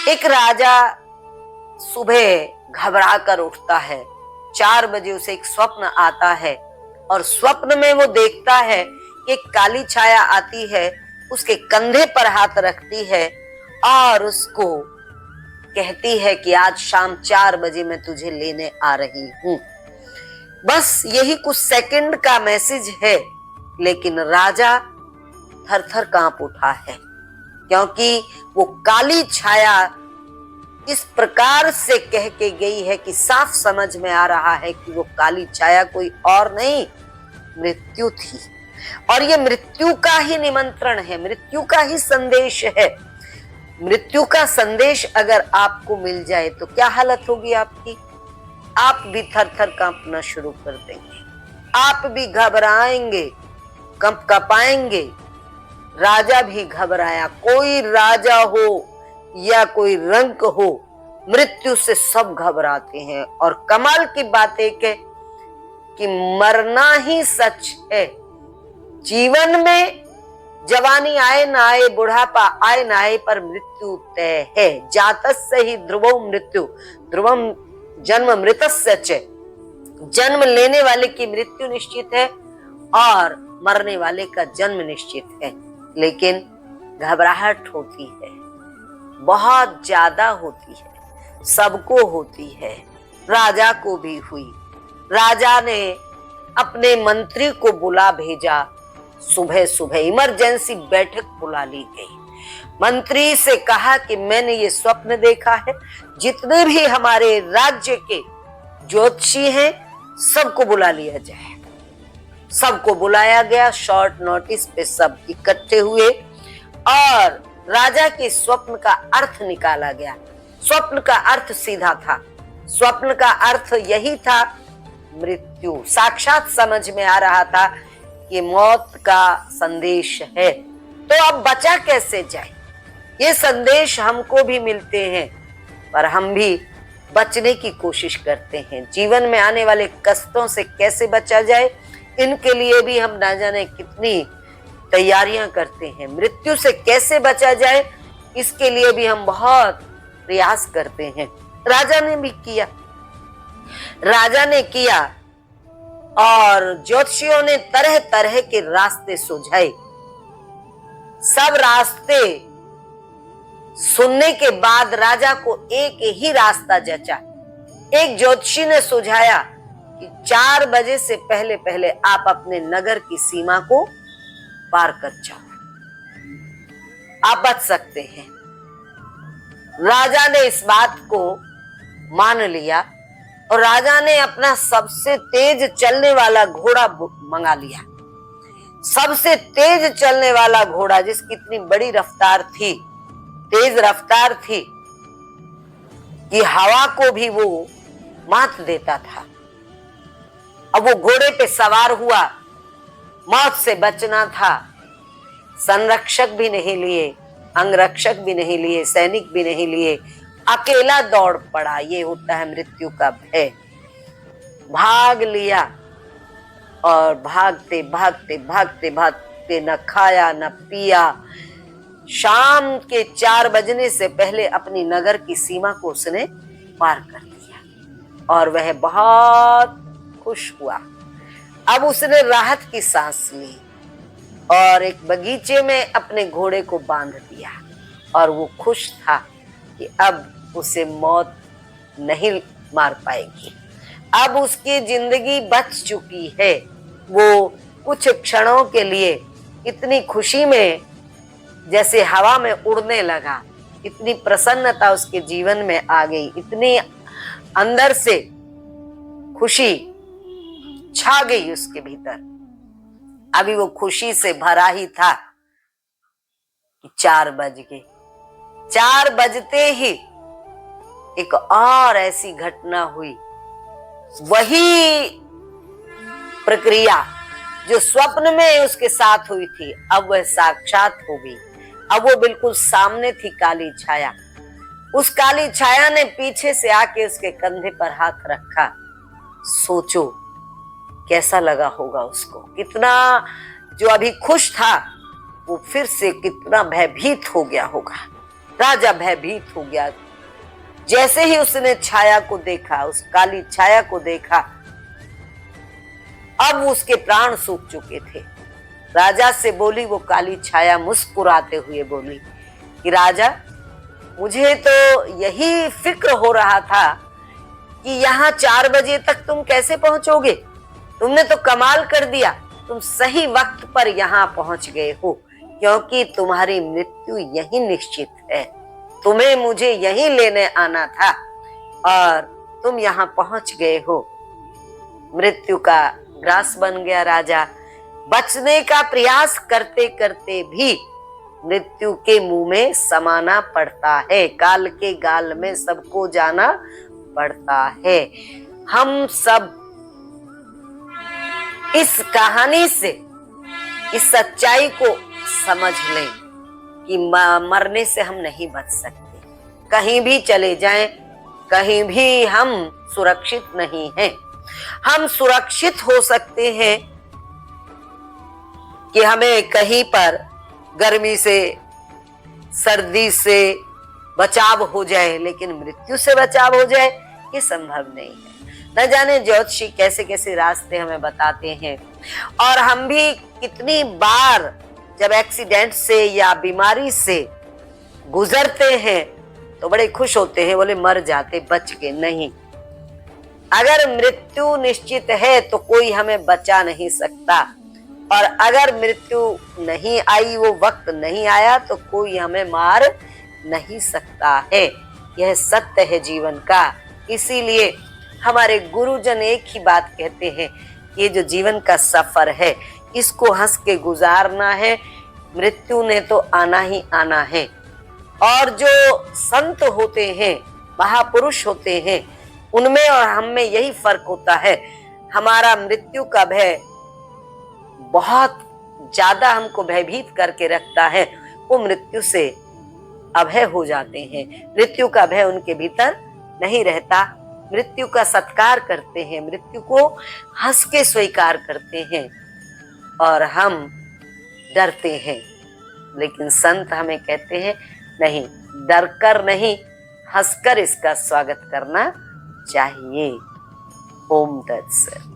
एक राजा सुबह घबरा कर उठता है। 4 बजे उसे एक स्वप्न आता है और स्वप्न में वो देखता है कि एक काली छाया आती है, उसके कंधे पर हाथ रखती है और उसको कहती है कि आज शाम 4 बजे मैं तुझे लेने आ रही हूं। बस यही कुछ सेकंड का मैसेज है, लेकिन राजा थर थर कांप उठा है, क्योंकि वो काली छाया इस प्रकार से कह के गई है कि साफ समझ में आ रहा है कि वो काली छाया कोई और नहीं, मृत्यु थी। और ये मृत्यु का ही निमंत्रण है, मृत्यु का ही संदेश है। मृत्यु का संदेश अगर आपको मिल जाए तो क्या हालत होगी आपकी? आप भी थर थर कांपना शुरू कर देंगे, आप भी घबराएंगे, कंप कपाएंगे। राजा भी घबराया। कोई राजा हो या कोई रंक हो, मृत्यु से सब घबराते हैं। और कमाल की बात एक है कि मरना ही सच है। जीवन में जवानी आए ना आए, बुढ़ापा आए ना आए, पर मृत्यु तय है। जातस्य ही ध्रुवो मृत्यु, ध्रुवम जन्म मृतस्य च। जन्म लेने वाले की मृत्यु निश्चित है और मरने वाले का जन्म निश्चित है। लेकिन घबराहट होती है, बहुत ज्यादा होती है, सबको होती है। राजा को भी हुई। राजा ने अपने मंत्री को बुला भेजा। सुबह सुबह इमरजेंसी बैठक बुला ली गई। मंत्री से कहा कि मैंने ये स्वप्न देखा है, जितने भी हमारे राज्य के ज्योतिषी हैं सबको बुला लिया जाए। सबको बुलाया गया। शॉर्ट नोटिस पे सब इकट्ठे हुए और राजा के स्वप्न का अर्थ निकाला गया। स्वप्न का अर्थ सीधा था। स्वप्न का अर्थ यही था, मृत्यु। साक्षात समझ में आ रहा था कि मौत का संदेश है। तो अब बचा कैसे जाए? ये संदेश हमको भी मिलते हैं, पर हम भी बचने की कोशिश करते हैं। जीवन में आने वाले कष्टों से कैसे बचा जाए, इनके लिए भी हम ना जाने कितनी तैयारियां करते हैं। मृत्यु से कैसे बचा जाए, इसके लिए भी हम बहुत प्रयास करते हैं। राजा ने भी किया, राजा ने किया और ज्योतिषियों ने तरह तरह के रास्ते सुझाए। सब रास्ते सुनने के बाद राजा को एक ही रास्ता जचा। एक ज्योतिषी ने सुझाया कि 4 बजे से पहले पहले आप अपने नगर की सीमा को पार कर जाओ, आप बच सकते हैं। राजा ने इस बात को मान लिया और राजा ने अपना सबसे तेज चलने वाला घोड़ा मंगा लिया। सबसे तेज चलने वाला घोड़ा, जिसकी इतनी बड़ी रफ्तार थी, तेज रफ्तार थी कि हवा को भी वो मात देता था। अब वो घोड़े पे सवार हुआ। मौत से बचना था। संरक्षक भी नहीं लिए, अंगरक्षक भी नहीं लिए, सैनिक भी नहीं लिए, अकेला दौड़ पड़ा। ये होता है मृत्यु का भय। भाग लिया और भागते भागते भागते भागते न खाया न पिया। शाम के 4 बजने से पहले अपनी नगर की सीमा को उसने पार कर दिया और वह बहुत खुश हुआ। अब उसने राहत की सांस ली और एक बगीचे में अपने घोड़े को बांध दिया और वो खुश था कि अब उसे मौत नहीं मार पाएगी। अब उसकी जिंदगी बच चुकी है। वो कुछ क्षणों के लिए इतनी खुशी में जैसे हवा में उड़ने लगा। इतनी प्रसन्नता उसके जीवन में आ गई, इतनी अंदर से खुशी छा गई उसके भीतर। अभी वो खुशी से भरा ही था कि 4 बज गए। 4 बजते ही एक और ऐसी घटना हुई। वही प्रक्रिया जो स्वप्न में उसके साथ हुई थी, अब वह साक्षात हो गई। अब वो बिल्कुल सामने थी काली छाया। उस काली छाया ने पीछे से आके उसके कंधे पर हाथ रखा। सोचो कैसा लगा होगा उसको। कितना जो अभी खुश था वो फिर से कितना भयभीत हो गया होगा। राजा भयभीत हो गया। जैसे ही उसने छाया को देखा, उस काली छाया को देखा, अब उसके प्राण सूख चुके थे। राजा से बोली वो काली छाया, मुस्कुराते हुए बोली कि राजा, मुझे तो यही फिक्र हो रहा था कि यहाँ 4 बजे तक तुम कैसे पहुंचोगे। तुमने तो कमाल कर दिया, तुम सही वक्त पर यहाँ पहुंच गए हो, क्योंकि तुम्हारी मृत्यु यही निश्चित है। तुम्हें मुझे यहीं लेने आना था और तुम यहाँ पहुंच गए हो। मृत्यु का ग्रास बन गया राजा। बचने का प्रयास करते करते भी मृत्यु के मुंह में समाना पड़ता है। काल के गाल में सबको जाना पड़ता है। हम सब इस कहानी से इस सच्चाई को समझ लें कि मरने से हम नहीं बच सकते। कहीं भी चले जाएं, कहीं भी हम सुरक्षित नहीं हैं। हम सुरक्षित हो सकते हैं कि हमें कहीं पर गर्मी से, सर्दी से बचाव हो जाए, लेकिन मृत्यु से बचाव हो जाए ये संभव नहीं है। न जाने ज्योतिषी कैसे कैसे रास्ते हमें बताते हैं, और हम भी कितनी बार जब एक्सीडेंट से या बीमारी से गुजरते हैं तो बड़े खुश होते हैं, बोले मर जाते, बच के। नहीं, अगर मृत्यु निश्चित है तो कोई हमें बचा नहीं सकता, और अगर मृत्यु नहीं आई, वो वक्त नहीं आया, तो कोई हमें मार नहीं सकता है। यह सत्य है जीवन का। इसीलिए हमारे गुरुजन एक ही बात कहते हैं, ये जो जीवन का सफर है इसको हंस के गुजारना है। मृत्यु ने तो आना ही आना है। और जो संत होते हैं, महापुरुष होते हैं, उनमें और हम में यही फर्क होता है। हमारा मृत्यु का भय बहुत ज्यादा हमको भयभीत करके रखता है, वो मृत्यु से अभय हो जाते हैं। मृत्यु का भय उनके भीतर नहीं रहता। मृत्यु का सत्कार करते हैं, मृत्यु को हंस के स्वीकार करते हैं, और हम डरते हैं। लेकिन संत हमें कहते हैं नहीं, डरकर नहीं, हंसकर इसका स्वागत करना चाहिए। ओम तत्सत।